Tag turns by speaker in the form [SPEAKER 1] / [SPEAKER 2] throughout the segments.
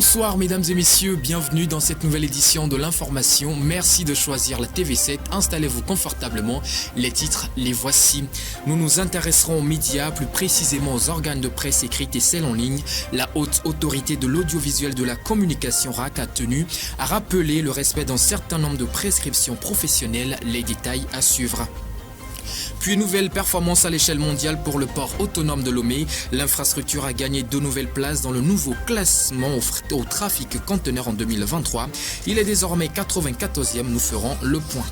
[SPEAKER 1] Bonsoir mesdames et messieurs, bienvenue dans cette nouvelle édition de l'information. Merci de choisir la TV7, installez-vous confortablement. Les titres, les voici. Nous nous intéresserons aux médias, plus précisément aux organes de presse écrite et celle en ligne. La haute autorité de l'audiovisuel de la communication RAC a tenu à rappeler le respect d'un certain nombre de prescriptions professionnelles, les détails à suivre. Puis une nouvelle performance à l'échelle mondiale pour le port autonome de Lomé. L'infrastructure a gagné 2 nouvelles places dans le nouveau classement au trafic conteneur en 2023. Il est désormais 94e, nous ferons le point.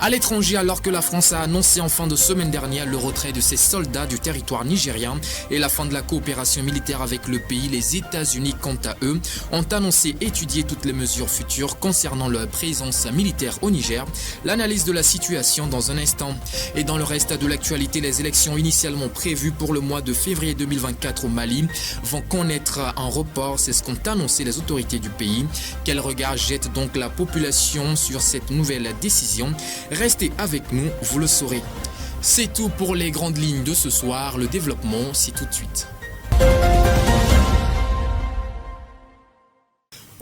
[SPEAKER 1] À l'étranger, alors que la France a annoncé en fin de semaine dernière le retrait de ses soldats du territoire nigérien et la fin de la coopération militaire avec le pays, les États-Unis, quant à eux, ont annoncé étudier toutes les mesures futures concernant leur présence militaire au Niger. L'analyse de la situation dans un instant. Et dans le reste de l'actualité, les élections initialement prévues pour le mois de février 2024 au Mali vont connaître un report, c'est ce qu'ont annoncé les autorités du pays. Quel regard jette donc la population sur cette nouvelle décision ? Restez avec nous, vous le saurez. C'est tout pour les grandes lignes de ce soir. Le développement, c'est tout de suite.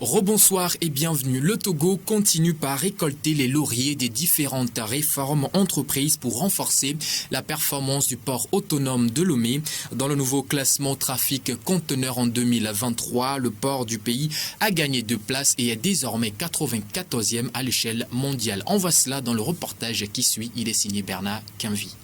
[SPEAKER 1] Rebonsoir et bienvenue. Le Togo continue par récolter les lauriers des différentes réformes entreprises pour renforcer la performance du port autonome de Lomé. Dans le nouveau classement trafic conteneur en 2023, le port du pays a gagné 2 places et est désormais 94e à l'échelle mondiale. On voit cela dans le reportage qui suit. Il est signé Bernard Quinvy.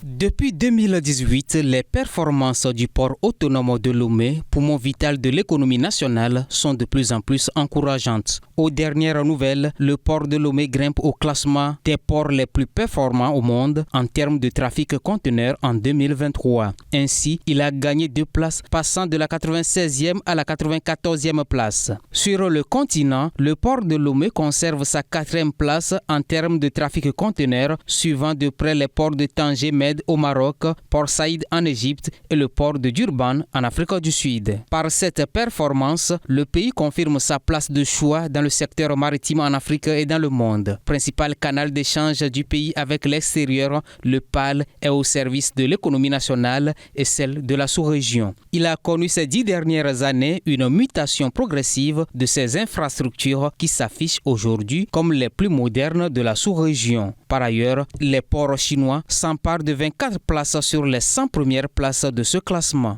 [SPEAKER 2] Depuis 2018, les performances du port autonome de Lomé, poumon vital de l'économie nationale, sont de plus en plus encourageantes. Aux dernières nouvelles, le port de Lomé grimpe au classement des ports les plus performants au monde en termes de trafic conteneur en 2023. Ainsi, il a gagné 2 places, passant de la 96e à la 94e place. Sur le continent, le port de Lomé conserve sa 4e place en termes de trafic conteneur, suivant de près les ports de Tanger au Maroc, Port Saïd en Égypte et le port de Durban en Afrique du Sud. Par cette performance, le pays confirme sa place de choix dans le secteur maritime en Afrique et dans le monde. Principal canal d'échange du pays avec l'extérieur, le PAL est au service de l'économie nationale et celle de la sous-région. Il a connu ces 10 dernières années une mutation progressive de ses infrastructures qui s'affichent aujourd'hui comme les plus modernes de la sous-région. Par ailleurs, les ports chinois s'emparent de 24 places sur les 100 premières places de ce classement.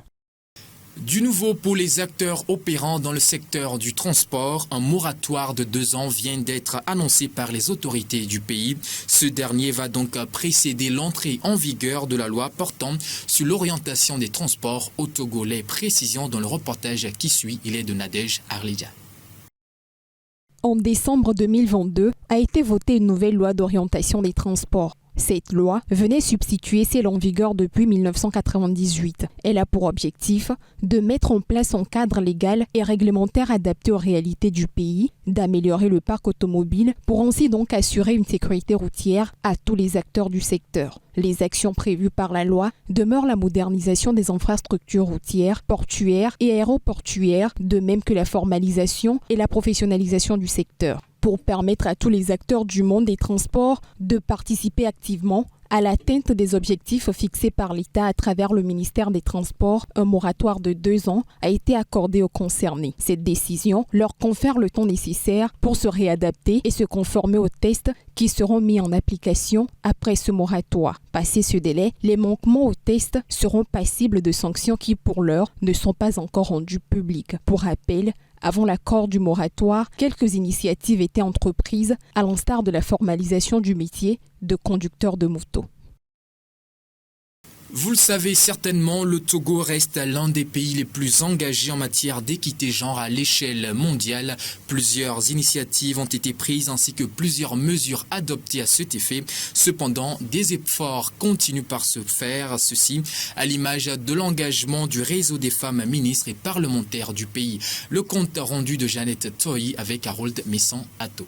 [SPEAKER 1] Du nouveau pour les acteurs opérant dans le secteur du transport, un moratoire de 2 ans vient d'être annoncé par les autorités du pays. Ce dernier va donc précéder l'entrée en vigueur de la loi portant sur l'orientation des transports au Togo. Les précisions dans le reportage qui suit, il est de Nadège Arlidia.
[SPEAKER 3] En décembre 2022, a été votée une nouvelle loi d'orientation des transports. Cette loi venait substituer celle en vigueur depuis 1998. Elle a pour objectif de mettre en place un cadre légal et réglementaire adapté aux réalités du pays, d'améliorer le parc automobile pour ainsi donc assurer une sécurité routière à tous les acteurs du secteur. Les actions prévues par la loi demeurent la modernisation des infrastructures routières, portuaires et aéroportuaires, de même que la formalisation et la professionnalisation du secteur. Pour permettre à tous les acteurs du monde des transports de participer activement à l'atteinte des objectifs fixés par l'État à travers le ministère des Transports, un moratoire de 2 ans a été accordé aux concernés. Cette décision leur confère le temps nécessaire pour se réadapter et se conformer aux tests qui seront mis en application après ce moratoire. Passé ce délai, les manquements aux tests seront passibles de sanctions qui, pour l'heure, ne sont pas encore rendues publiques. Pour rappel, avant l'accord du moratoire, quelques initiatives étaient entreprises, à l'instar de la formalisation du métier de conducteur de moto.
[SPEAKER 1] Vous le savez certainement, le Togo reste l'un des pays les plus engagés en matière d'équité genre à l'échelle mondiale. Plusieurs initiatives ont été prises ainsi que plusieurs mesures adoptées à cet effet. Cependant, des efforts continuent par se faire, ceci à l'image de l'engagement du réseau des femmes ministres et parlementaires du pays. Le compte rendu de Jeannette Toyi avec Harold Messon-Atto.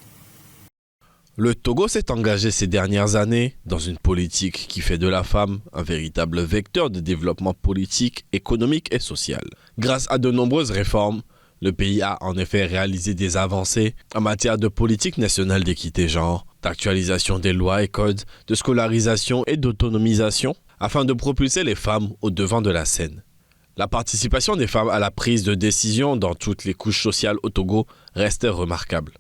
[SPEAKER 4] Le Togo s'est engagé ces dernières années dans une politique qui fait de la femme un véritable vecteur de développement politique, économique et social. Grâce à de nombreuses réformes, le pays a en effet réalisé des avancées en matière de politique nationale d'équité genre, d'actualisation des lois et codes, de scolarisation et d'autonomisation, afin de propulser les femmes au devant de la scène. La participation des femmes à la prise de décision dans toutes les couches sociales au Togo reste remarquable.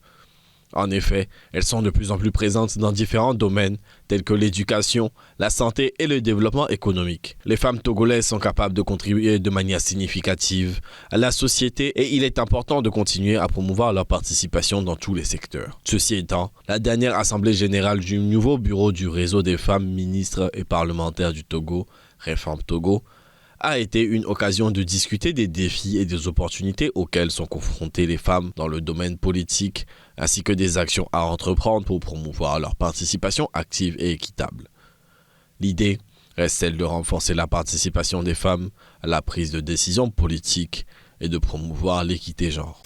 [SPEAKER 4] En effet, elles sont de plus en plus présentes dans différents domaines tels que l'éducation, la santé et le développement économique. Les femmes togolaises sont capables de contribuer de manière significative à la société et il est important de continuer à promouvoir leur participation dans tous les secteurs. Ceci étant, la dernière assemblée générale du nouveau bureau du réseau des femmes ministres et parlementaires du Togo, Réforme Togo, a été une occasion de discuter des défis et des opportunités auxquelles sont confrontées les femmes dans le domaine politique, ainsi que des actions à entreprendre pour promouvoir leur participation active et équitable. L'idée reste celle de renforcer la participation des femmes à la prise de décision politique et de promouvoir l'équité genre.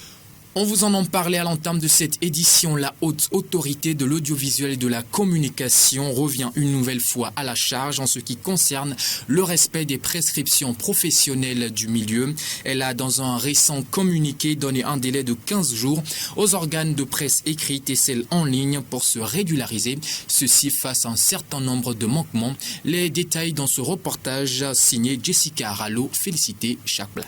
[SPEAKER 1] On vous en parlait à l'entame de cette édition. La haute autorité de l'audiovisuel et de la communication revient une nouvelle fois à la charge en ce qui concerne le respect des prescriptions professionnelles du milieu. Elle a, dans un récent communiqué, donné un délai de 15 jours aux organes de presse écrite et celles en ligne pour se régulariser. Ceci face à un certain nombre de manquements. Les détails dans ce reportage signé Jessica Aralo. Félicité Chakbla.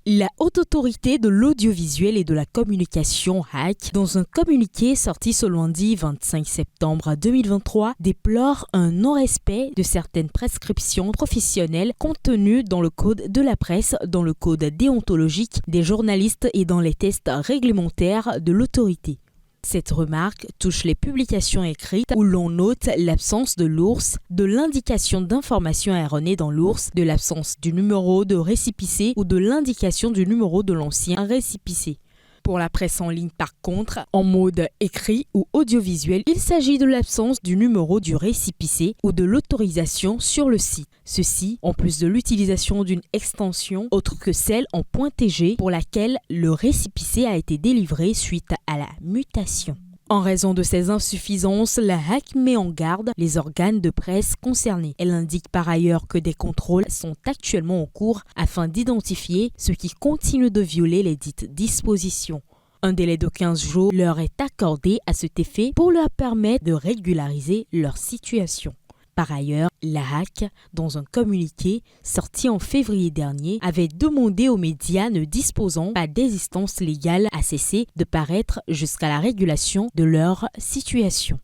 [SPEAKER 5] La Haute Autorité de l'Audiovisuel et de la Communication, HAC, dans un communiqué sorti ce lundi 25 septembre 2023, déplore un non-respect de certaines prescriptions professionnelles contenues dans le Code de la presse, dans le Code déontologique des journalistes et dans les tests réglementaires de l'autorité. Cette remarque touche les publications écrites où l'on note l'absence de l'ours, de l'indication d'informations erronées dans l'ours, de l'absence du numéro de récépissé ou de l'indication du numéro de l'ancien récépissé. Pour la presse en ligne par contre, en mode écrit ou audiovisuel, il s'agit de l'absence du numéro du récépissé ou de l'autorisation sur le site. Ceci, en plus de l'utilisation d'une extension autre que celle en .tg pour laquelle le récépissé a été délivré suite à la mutation. En raison de ces insuffisances, la HAC met en garde les organes de presse concernés. Elle indique par ailleurs que des contrôles sont actuellement en cours afin d'identifier ceux qui continuent de violer les dites dispositions. Un délai de 15 jours leur est accordé à cet effet pour leur permettre de régulariser leur situation. Par ailleurs, la HAC, dans un communiqué sorti en février dernier, avait demandé aux médias ne disposant pas d'existence légale à cesser de paraître jusqu'à la régulation de leur situation.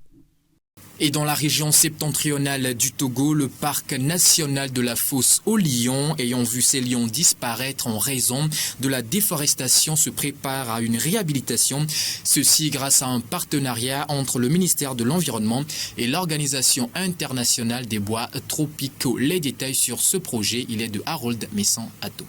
[SPEAKER 1] Et dans la région septentrionale du Togo, le parc national de la fosse aux lions, ayant vu ces lions disparaître en raison de la déforestation, se prépare à une réhabilitation. Ceci grâce à un partenariat entre le ministère de l'Environnement et l'Organisation internationale des bois tropicaux. Les détails sur ce projet, il est de Harold Messan-Atto.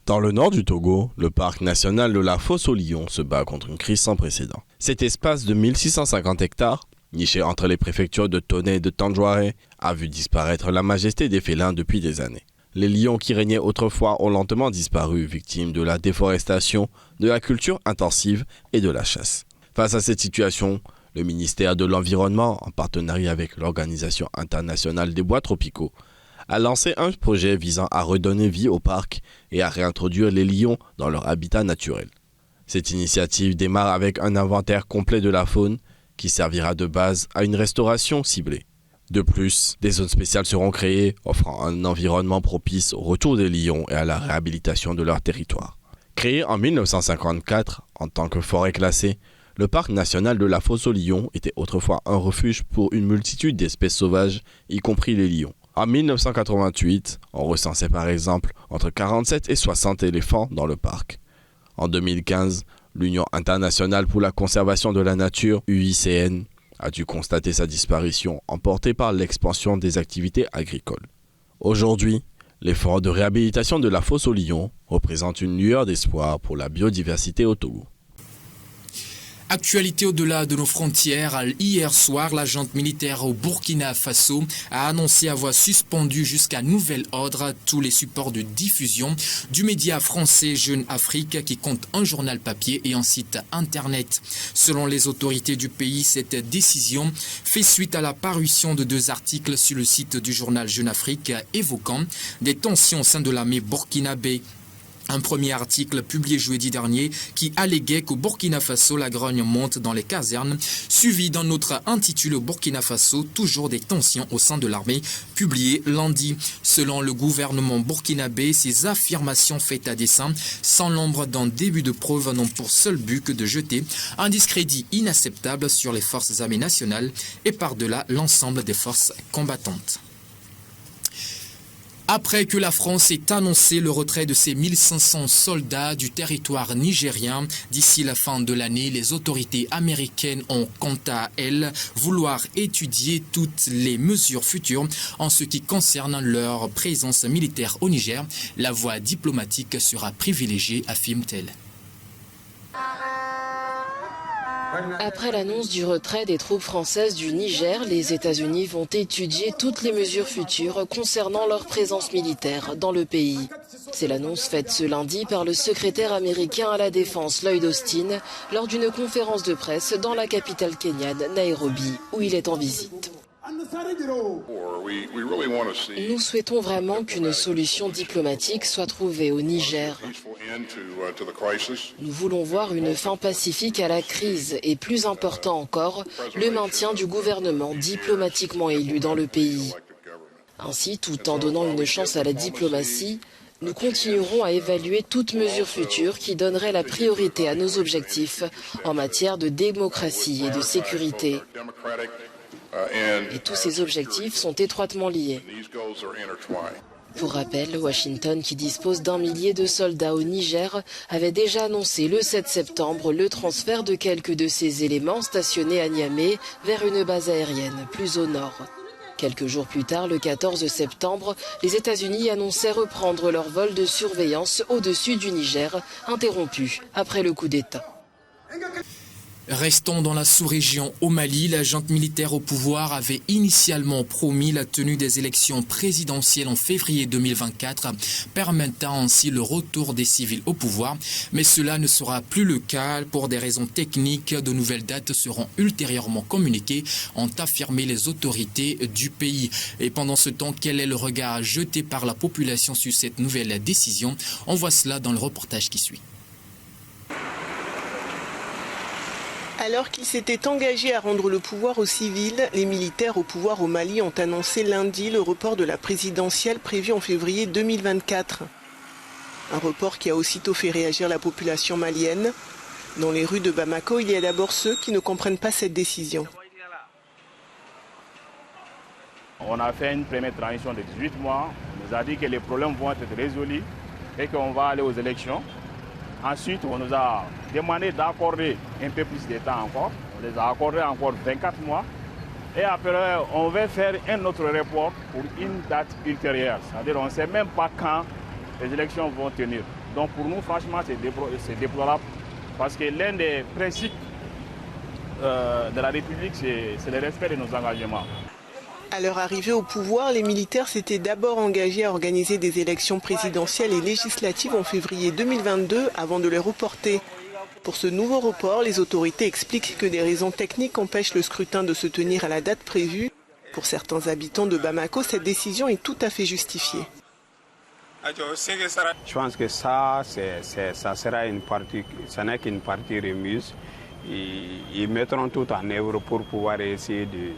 [SPEAKER 4] Dans le nord du Togo, le parc national de la fosse aux lions se bat contre une crise sans précédent. Cet espace de 1650 hectares, niché entre les préfectures de Tone et de Tandjouaré, a vu disparaître la majesté des félins depuis des années. Les lions qui régnaient autrefois ont lentement disparu, victimes de la déforestation, de la culture intensive et de la chasse. Face à cette situation, le ministère de l'Environnement, en partenariat avec l'Organisation internationale des bois tropicaux, a lancé un projet visant à redonner vie au parc et à réintroduire les lions dans leur habitat naturel. Cette initiative démarre avec un inventaire complet de la faune qui servira de base à une restauration ciblée. De plus, des zones spéciales seront créées, offrant un environnement propice au retour des lions et à la réhabilitation de leur territoire. Créé en 1954 en tant que forêt classée, le parc national de la fosse aux lions était autrefois un refuge pour une multitude d'espèces sauvages, y compris les lions. En 1988, on recensait par exemple entre 47 et 60 éléphants dans le parc. En 2015, l'Union internationale pour la conservation de la nature, UICN, a dû constater sa disparition emportée par l'expansion des activités agricoles. Aujourd'hui, l'effort de réhabilitation de la fosse aux lions représente une lueur d'espoir pour la biodiversité au Togo.
[SPEAKER 1] Actualité au-delà de nos frontières, hier soir, la junte militaire au Burkina Faso a annoncé avoir suspendu jusqu'à nouvel ordre tous les supports de diffusion du média français Jeune Afrique qui compte un journal papier et un site internet. Selon les autorités du pays, cette décision fait suite à la parution de 2 articles sur le site du journal Jeune Afrique évoquant des tensions au sein de l'armée burkinabé. Un premier article publié jeudi dernier qui alléguait qu'au Burkina Faso, la grogne monte dans les casernes, suivi d'un autre intitulé au Burkina Faso, toujours des tensions au sein de l'armée, publié lundi. Selon le gouvernement burkinabé, ces affirmations faites à dessein, sans l'ombre d'un début de preuve, n'ont pour seul but que de jeter un discrédit inacceptable sur les forces armées nationales et par-delà l'ensemble des forces combattantes. Après que la France ait annoncé le retrait de ses 1500 soldats du territoire nigérien d'ici la fin de l'année, les autorités américaines ont quant à elles vouloir étudier toutes les mesures futures en ce qui concerne leur présence militaire au Niger. La voie diplomatique sera privilégiée, affirme-t-elle.
[SPEAKER 6] Après l'annonce du retrait des troupes françaises du Niger, les États-Unis vont étudier toutes les mesures futures concernant leur présence militaire dans le pays. C'est l'annonce faite ce lundi par le secrétaire américain à la Défense, Lloyd Austin, lors d'une conférence de presse dans la capitale kenyane, Nairobi, où il est en visite. Nous souhaitons vraiment qu'une solution diplomatique soit trouvée au Niger. Nous voulons voir une fin pacifique à la crise et, plus important encore, le maintien du gouvernement diplomatiquement élu dans le pays. Ainsi, tout en donnant une chance à la diplomatie, nous continuerons à évaluer toute mesure future qui donnerait la priorité à nos objectifs en matière de démocratie et de sécurité. Et tous ces objectifs sont étroitement liés. Pour rappel, Washington, qui dispose d'1 millier de soldats au Niger, avait déjà annoncé le 7 septembre le transfert de quelques de ses éléments stationnés à Niamey vers une base aérienne plus au nord. Quelques jours plus tard, le 14 septembre, les États-Unis annonçaient reprendre leur vol de surveillance au-dessus du Niger, interrompu après le coup d'État.
[SPEAKER 1] Restons dans la sous-région. Au Mali, la junte militaire au pouvoir avait initialement promis la tenue des élections présidentielles en février 2024, permettant ainsi le retour des civils au pouvoir. Mais cela ne sera plus le cas pour des raisons techniques. De nouvelles dates seront ultérieurement communiquées, ont affirmé les autorités du pays. Et pendant ce temps, quel est le regard jeté par la population sur cette nouvelle décision? On voit cela dans le reportage qui suit.
[SPEAKER 7] Alors qu'ils s'étaient engagés à rendre le pouvoir aux civils, les militaires au pouvoir au Mali ont annoncé lundi le report de la présidentielle prévue en février 2024. Un report qui a aussitôt fait réagir la population malienne. Dans les rues de Bamako, il y a d'abord ceux qui ne comprennent pas cette décision.
[SPEAKER 8] On a fait une première transition de 18 mois. On nous a dit que les problèmes vont être résolus et qu'on va aller aux élections. Ensuite, on nous a demandé d'accorder un peu plus de temps encore. On les a accordé encore 24 mois. Et après, on va faire un autre report pour une date ultérieure. C'est-à-dire qu'on ne sait même pas quand les élections vont tenir. Donc pour nous, franchement, c'est déplorable. Parce que l'un des principes de la République, c'est le respect de nos engagements.
[SPEAKER 7] À leur arrivée au pouvoir, les militaires s'étaient d'abord engagés à organiser des élections présidentielles et législatives en février 2022 avant de les reporter. Pour ce nouveau report, les autorités expliquent que des raisons techniques empêchent le scrutin de se tenir à la date prévue. Pour certains habitants de Bamako, cette décision est tout à fait justifiée.
[SPEAKER 9] Je pense que ça sera une partie, ça n'est qu'une partie remise. Ils mettront tout en œuvre pour pouvoir essayer de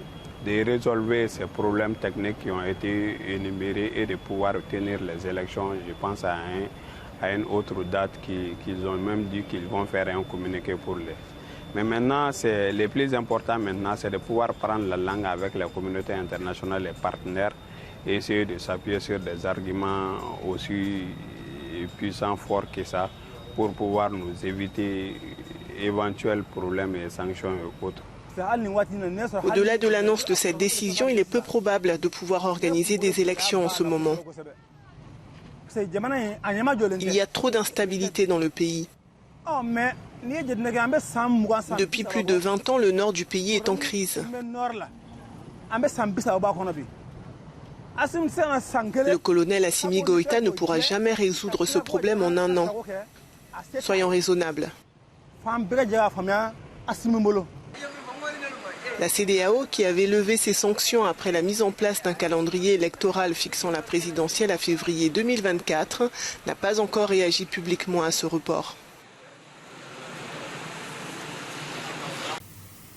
[SPEAKER 9] résolver ces problèmes techniques qui ont été énumérés et de pouvoir tenir les élections. Je pense à une autre date qu'ils ont même dit qu'ils vont faire un communiqué pour les. Mais maintenant, le plus important maintenant, c'est de pouvoir prendre la langue avec la communauté internationale, les partenaires, et essayer de s'appuyer sur des arguments aussi puissants, forts que ça, pour pouvoir nous éviter éventuels problèmes et sanctions et autres.
[SPEAKER 7] Au-delà de l'annonce de cette décision, il est peu probable de pouvoir organiser des élections en ce moment. Il y a trop d'instabilité dans le pays. Depuis plus de 20 ans, le nord du pays est en crise. Le colonel Assimi Goïta ne pourra jamais résoudre ce problème en un an. Soyons raisonnables. La CEDEAO, qui avait levé ses sanctions après la mise en place d'un calendrier électoral fixant la présidentielle à février 2024, n'a pas encore réagi publiquement à ce report.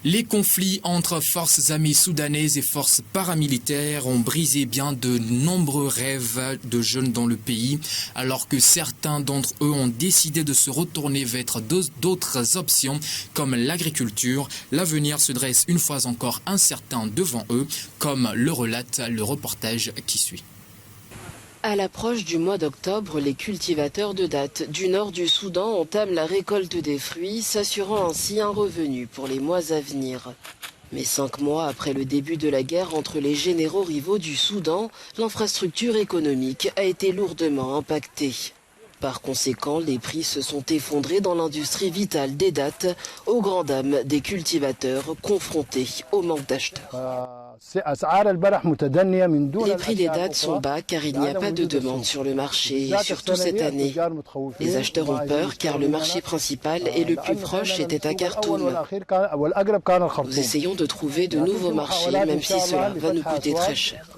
[SPEAKER 1] Les conflits entre forces armées soudanaises et forces paramilitaires ont brisé bien de nombreux rêves de jeunes dans le pays, alors que certains d'entre eux ont décidé de se retourner vers d'autres options comme l'agriculture. L'avenir se dresse une fois encore incertain devant eux, comme le relate le reportage qui suit.
[SPEAKER 6] À l'approche du mois d'octobre, les cultivateurs de dattes du nord du Soudan entament la récolte des fruits, s'assurant ainsi un revenu pour les mois à venir. Mais 5 mois après le début de la guerre entre les généraux rivaux du Soudan, l'infrastructure économique a été lourdement impactée. Par conséquent, les prix se sont effondrés dans l'industrie vitale des dattes, aux grandes dames des cultivateurs confrontés au manque d'acheteurs. Les prix des dattes sont bas car il n'y a pas de demande sur le marché, surtout cette année. Les acheteurs ont peur car le marché principal et le plus proche était à Khartoum. Nous essayons de trouver de nouveaux marchés, même si cela va nous coûter très cher.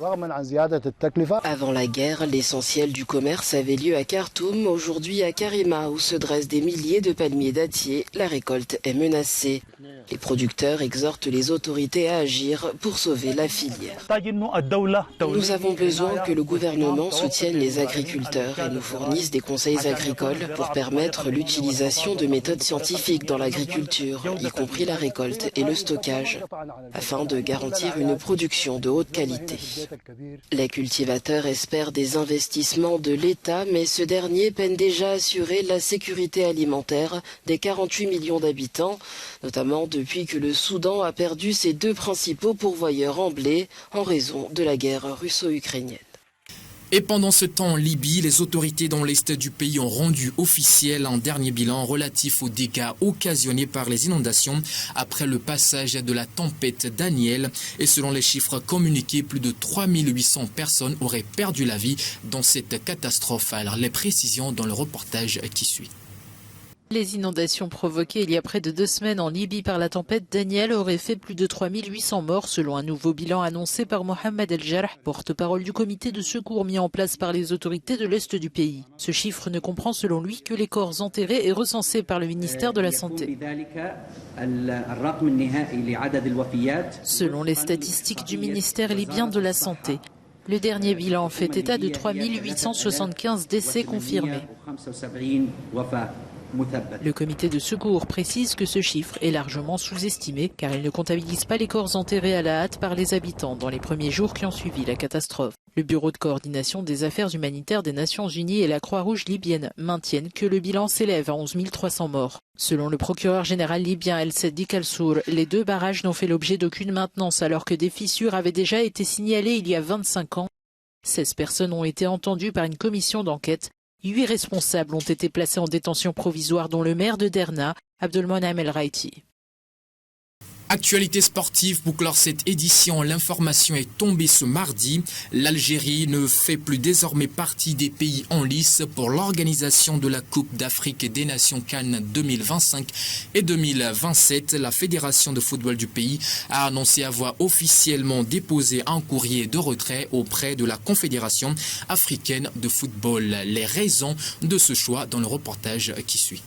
[SPEAKER 6] Avant la guerre, l'essentiel du commerce avait lieu à Khartoum. Aujourd'hui à Karima, où se dressent des milliers de palmiers dattiers, la récolte est menacée. Les producteurs exhortent les autorités à agir pour sauver la filière. Nous avons besoin que le gouvernement soutienne les agriculteurs et nous fournisse des conseils agricoles pour permettre l'utilisation de méthodes scientifiques dans l'agriculture, y compris la récolte et le stockage, afin de garantir une production de haute qualité. Les cultivateurs espèrent des investissements de l'État, mais ce dernier peine déjà à assurer la sécurité alimentaire des 48 millions d'habitants, notamment depuis que le Soudan a perdu ses 2 principaux pourvoyeurs en blé en raison de la guerre russo-ukrainienne.
[SPEAKER 1] Et pendant ce temps en Libye, les autorités dans l'est du pays ont rendu officiel un dernier bilan relatif aux dégâts occasionnés par les inondations après le passage de la tempête Daniel. Et selon les chiffres communiqués, plus de 3800 personnes auraient perdu la vie dans cette catastrophe. Alors les précisions dans le reportage qui suit.
[SPEAKER 10] Les inondations provoquées il y a près de 2 semaines en Libye par la tempête Daniel auraient fait plus de 3800 morts selon un nouveau bilan annoncé par Mohamed El Jarrah, porte-parole du comité de secours mis en place par les autorités de l'Est du pays. Ce chiffre ne comprend selon lui que les corps enterrés et recensés par le ministère de la Santé. Selon les statistiques du ministère libyen de la Santé, le dernier bilan fait état de 3875 décès confirmés. Le comité de secours précise que ce chiffre est largement sous-estimé car il ne comptabilise pas les corps enterrés à la hâte par les habitants dans les premiers jours qui ont suivi la catastrophe. Le Bureau de coordination des affaires humanitaires des Nations Unies et la Croix-Rouge libyenne maintiennent que le bilan s'élève à 11 300 morts. Selon le procureur général libyen El Seddik Al-Sour, les 2 barrages n'ont fait l'objet d'aucune maintenance alors que des fissures avaient déjà été signalées il y a 25 ans. 16 personnes ont été entendues par une commission d'enquête. 8 responsables ont été placés en détention provisoire, dont le maire de Derna, Abdelmonem El Raiti.
[SPEAKER 1] Actualité sportive pour clore cette édition, l'information est tombée ce mardi. L'Algérie ne fait plus désormais partie des pays en lice pour l'organisation de la Coupe d'Afrique des Nations CAN 2025 et 2027. La Fédération de football du pays a annoncé avoir officiellement déposé un courrier de retrait auprès de la Confédération africaine de football. Les raisons de ce choix dans le reportage qui suit.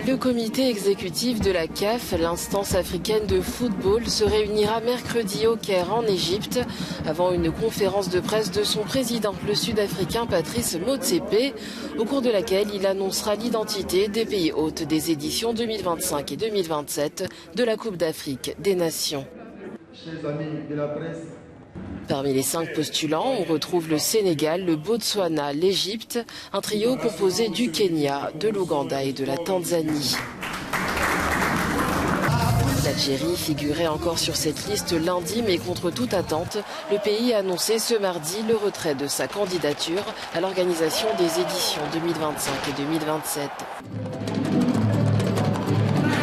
[SPEAKER 6] Le comité exécutif de la CAF, l'instance africaine de football, se réunira mercredi au Caire en Égypte avant une conférence de presse de son président, le Sud-Africain Patrice Motsepe, au cours de laquelle il annoncera l'identité des pays hôtes des éditions 2025 et 2027 de la Coupe d'Afrique des Nations. Parmi les 5 postulants, on retrouve le Sénégal, le Botswana, l'Égypte, un trio composé du Kenya, de l'Ouganda et de la Tanzanie. L'Algérie figurait encore sur cette liste lundi, mais contre toute attente, le pays a annoncé ce mardi le retrait de sa candidature à l'organisation des éditions 2025 et 2027.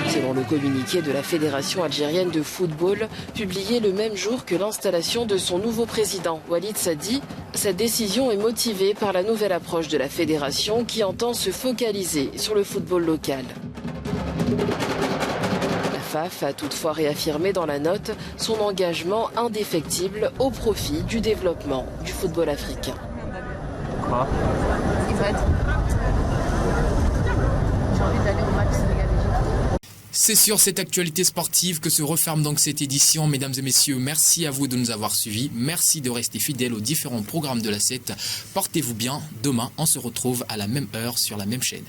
[SPEAKER 6] Selon le communiqué de la Fédération algérienne de football, publié le même jour que l'installation de son nouveau président, Walid Sadi, cette décision est motivée par la nouvelle approche de la fédération qui entend se focaliser sur le football local. La FAF a toutefois réaffirmé dans la note son engagement indéfectible au profit du développement du football africain.
[SPEAKER 11] J'ai envie d'aller au match sénégalais.
[SPEAKER 1] C'est sur cette actualité sportive que se referme donc cette édition. Mesdames et messieurs, merci à vous de nous avoir suivis. Merci de rester fidèles aux différents programmes de la 7. Portez-vous bien. Demain, on se retrouve à la même heure sur la même chaîne.